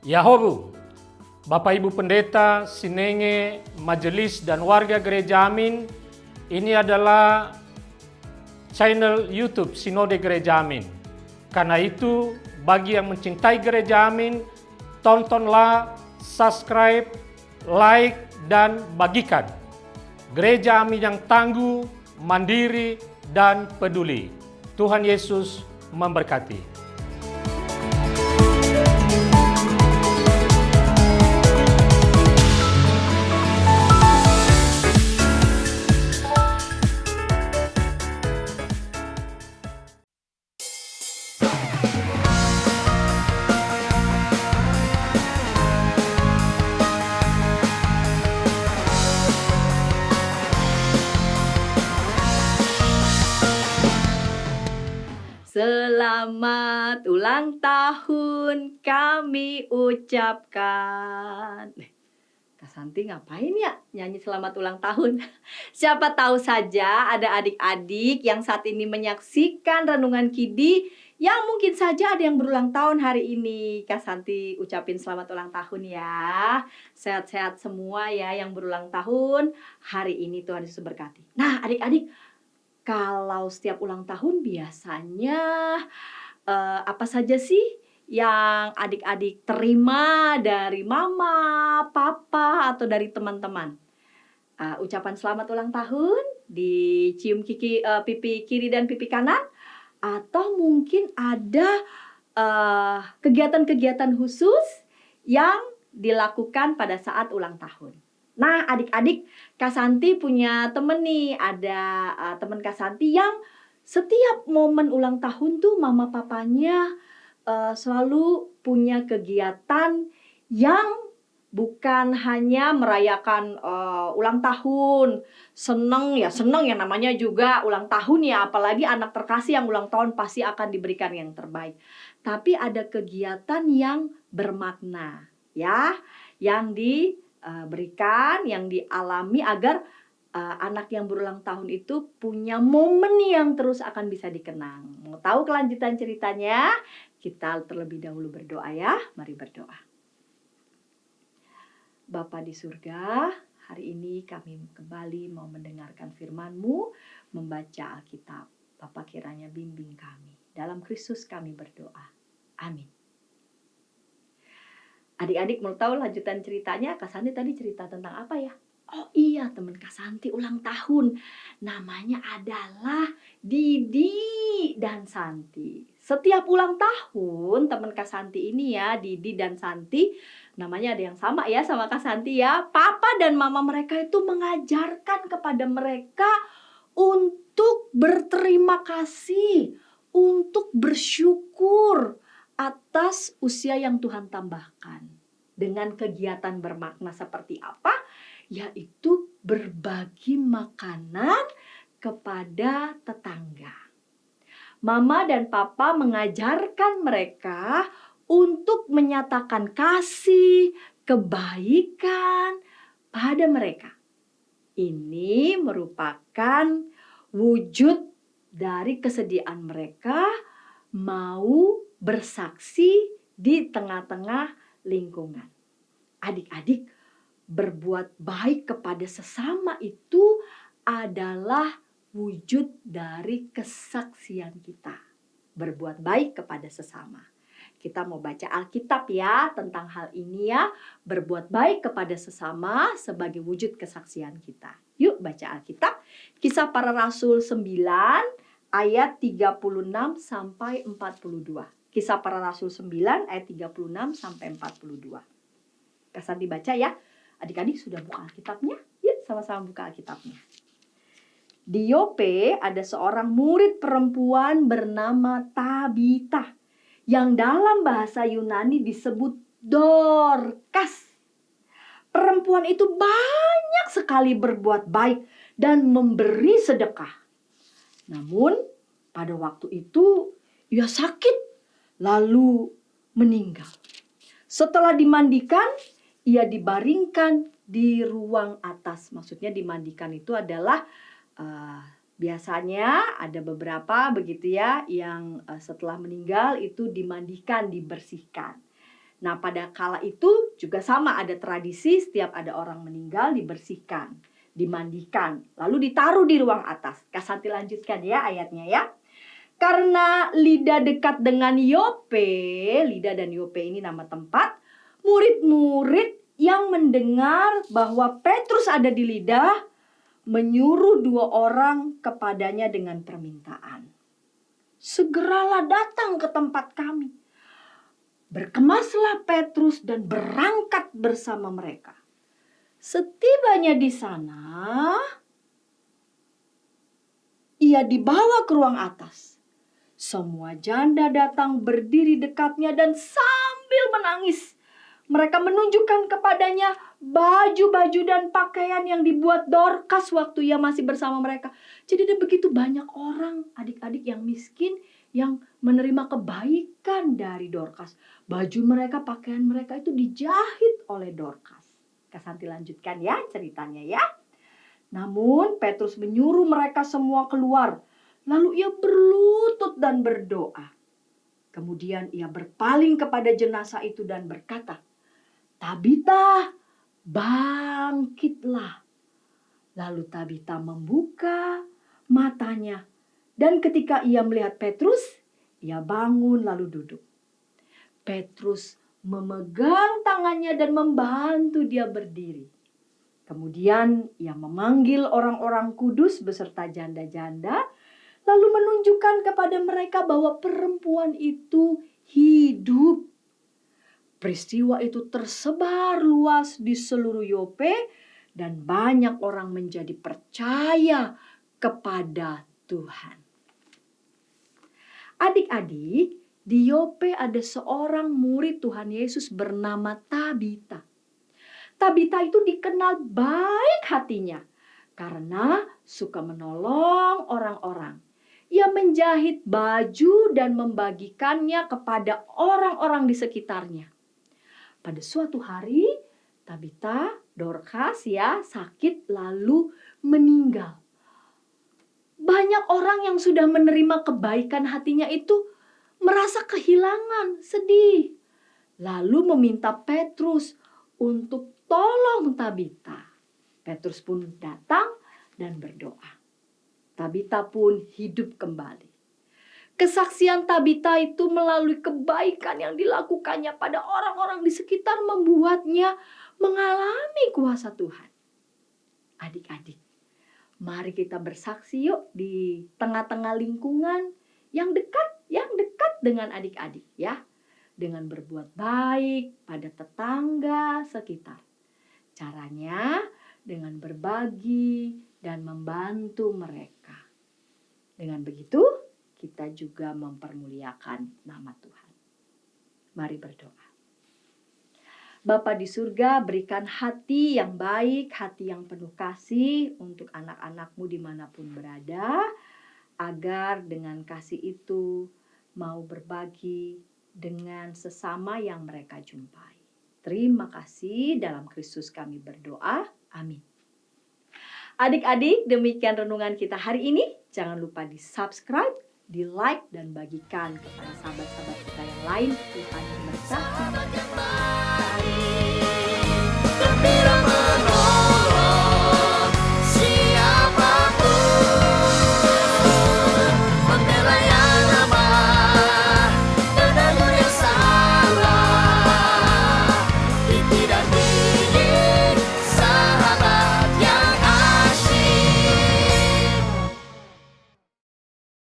Yahobu, Bapak Ibu Pendeta, Sinenge, Majelis dan warga Gereja Amin, ini adalah channel YouTube Sinode Gereja Amin. Karena itu, bagi yang mencintai Gereja Amin, tontonlah, subscribe, like, dan bagikan. Gereja Amin yang tangguh, mandiri, dan peduli. Tuhan Yesus memberkati. Selamat ulang tahun kami ucapkan. Kak Santi ngapain ya nyanyi selamat ulang tahun? Siapa tahu saja ada adik-adik yang saat ini menyaksikan Renungan Kidi yang mungkin saja ada yang berulang tahun hari ini. Kak Santi ucapin selamat ulang tahun ya. Sehat-sehat semua ya yang berulang tahun. Hari ini Tuhan Yesus berkati. Nah adik-adik, kalau setiap ulang tahun biasanya apa saja sih yang adik-adik terima dari mama, papa, atau dari teman-teman? Ucapan selamat ulang tahun, dicium pipi kiri dan pipi kanan, atau mungkin ada kegiatan-kegiatan khusus yang dilakukan pada saat ulang tahun. Nah adik-adik, Kak Santi punya temen nih, ada temen Kak Santi yang setiap momen ulang tahun tuh mama papanya selalu punya kegiatan yang bukan hanya merayakan ulang tahun. Seneng ya namanya juga ulang tahun ya, apalagi anak terkasih yang ulang tahun pasti akan diberikan yang terbaik. Tapi ada kegiatan yang bermakna ya, yang diberikan, yang dialami agar anak yang berulang tahun itu punya momen yang terus akan bisa dikenang. Mau tahu kelanjutan ceritanya? Kita terlebih dahulu berdoa ya. Mari berdoa. Bapa di surga, hari ini kami kembali mau mendengarkan firman-Mu, membaca Alkitab. Bapa kiranya bimbing kami. Dalam Kristus kami berdoa. Amin. Adik-adik mau tahu lanjutan ceritanya? Kak Santi tadi cerita tentang apa ya? Oh iya, teman Kak Santi ulang tahun. Namanya adalah Didi dan Santi. Setiap ulang tahun teman Kak Santi ini ya, Didi dan Santi, namanya ada yang sama ya sama Kak Santi ya. Papa dan mama mereka itu mengajarkan kepada mereka untuk berterima kasih, untuk bersyukur atas usia yang Tuhan tambahkan. Dengan kegiatan bermakna seperti apa? Yaitu berbagi makanan kepada tetangga. Mama dan papa mengajarkan mereka untuk menyatakan kasih, kebaikan pada mereka. Ini merupakan wujud dari kesediaan mereka mau bersaksi di tengah-tengah lingkungan. Adik-adik, berbuat baik kepada sesama itu adalah wujud dari kesaksian kita. Berbuat baik kepada sesama. Kita mau baca Alkitab ya tentang hal ini ya. Berbuat baik kepada sesama sebagai wujud kesaksian kita. Yuk baca Alkitab. Kisah Para Rasul 9 ayat 36 sampai 42. Kisah Para Rasul 9 ayat 36 sampai 42. Kesan dibaca ya. Adik-adik sudah buka Alkitabnya? Yuk sama-sama buka Alkitabnya. Di Yope ada seorang murid perempuan bernama Tabita yang dalam bahasa Yunani disebut Dorcas. Perempuan itu banyak sekali berbuat baik dan memberi sedekah. Namun pada waktu itu ia sakit lalu meninggal. Setelah dimandikan, ia dibaringkan di ruang atas. Maksudnya dimandikan itu adalah biasanya ada beberapa begitu ya yang setelah meninggal itu dimandikan, dibersihkan. Nah, pada kala itu juga sama, ada tradisi setiap ada orang meninggal dibersihkan, dimandikan, lalu ditaruh di ruang atas. Kak Santi lanjutkan ya ayatnya ya. Karena Lida dekat dengan Yope, Lida dan Yope ini nama tempat, murid-murid yang mendengar bahwa Petrus ada di Lida menyuruh 2 orang kepadanya dengan permintaan. Segeralah datang ke tempat kami. Berkemaslah Petrus dan berangkat bersama mereka. Setibanya di sana, ia dibawa ke ruang atas. Semua janda datang berdiri dekatnya dan sambil menangis. Mereka menunjukkan kepadanya baju-baju dan pakaian yang dibuat Dorcas waktu ia masih bersama mereka. Jadi ada begitu banyak orang, adik-adik yang miskin, yang menerima kebaikan dari Dorcas. Baju mereka, pakaian mereka itu dijahit oleh Dorcas. Kak Santi lanjutkan ya ceritanya ya. Namun Petrus menyuruh mereka semua keluar. Lalu ia berlutut dan berdoa. Kemudian ia berpaling kepada jenazah itu dan berkata, Tabita, bangkitlah. Lalu Tabita membuka matanya. Dan ketika ia melihat Petrus, ia bangun lalu duduk. Petrus memegang tangannya dan membantu dia berdiri. Kemudian ia memanggil orang-orang kudus beserta janda-janda, lalu menunjukkan kepada mereka bahwa perempuan itu hidup. Peristiwa itu tersebar luas di seluruh Yope dan banyak orang menjadi percaya kepada Tuhan. Adik-adik, di Yope ada seorang murid Tuhan Yesus bernama Tabita. Tabita itu dikenal baik hatinya karena suka menolong orang-orang. Ia menjahit baju dan membagikannya kepada orang-orang di sekitarnya. Pada suatu hari, Tabita, Dorcas ya sakit lalu meninggal. Banyak orang yang sudah menerima kebaikan hatinya itu merasa kehilangan, sedih. Lalu meminta Petrus untuk tolong Tabita. Petrus pun datang dan berdoa. Tabita pun hidup kembali. Kesaksian Tabita itu melalui kebaikan yang dilakukannya pada orang-orang di sekitar membuatnya mengalami kuasa Tuhan. Adik-adik, mari kita bersaksi yuk di tengah-tengah lingkungan yang dekat dengan adik-adik ya. Dengan berbuat baik pada tetangga sekitar. Caranya dengan berbagi dan membantu mereka. Dengan begitu, kita juga mempermuliakan nama Tuhan. Mari berdoa. Bapa di surga, berikan hati yang baik, hati yang penuh kasih untuk anak-anak-Mu dimanapun berada, agar dengan kasih itu mau berbagi dengan sesama yang mereka jumpai. Terima kasih, dalam Kristus kami berdoa. Amin. Adik-adik, demikian renungan kita hari ini. Jangan lupa di-subscribe, di-like, dan bagikan kepada sahabat-sahabat kita yang lain. Tuhan memberkati.